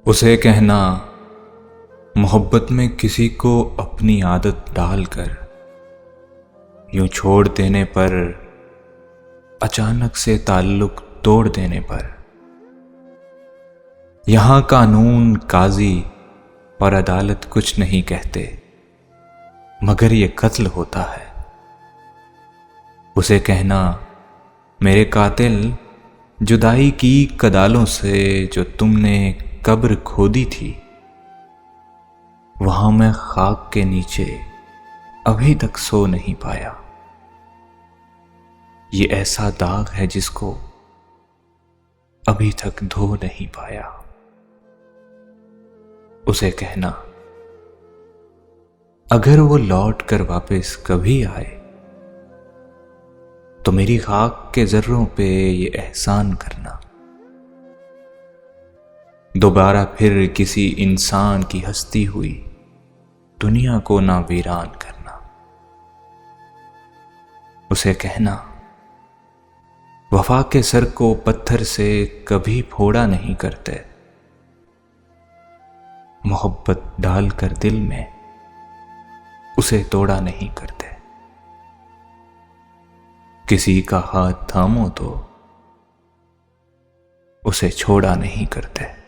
उसे कहना, मोहब्बत में किसी को अपनी आदत डालकर यूं छोड़ देने पर, अचानक से ताल्लुक तोड़ देने पर, यहां कानून, काजी और अदालत कुछ नहीं कहते, मगर ये कत्ल होता है। उसे कहना, मेरे कातिल, जुदाई की कदालों से जो तुमने कब्र खोदी थी, वहां मैं खाक के नीचे अभी तक सो नहीं पाया। ये ऐसा दाग है जिसको अभी तक धो नहीं पाया। उसे कहना, अगर वो लौट कर वापस कभी आए तो मेरी खाक के जर्रों पे ये एहसान करना, दोबारा फिर किसी इंसान की हस्ती हुई दुनिया को ना वीरान करना। उसे कहना, वफा के सर को पत्थर से कभी फोड़ा नहीं करते, मोहब्बत डालकर दिल में उसे तोड़ा नहीं करते। किसी का हाथ थामो तो उसे छोड़ा नहीं करते।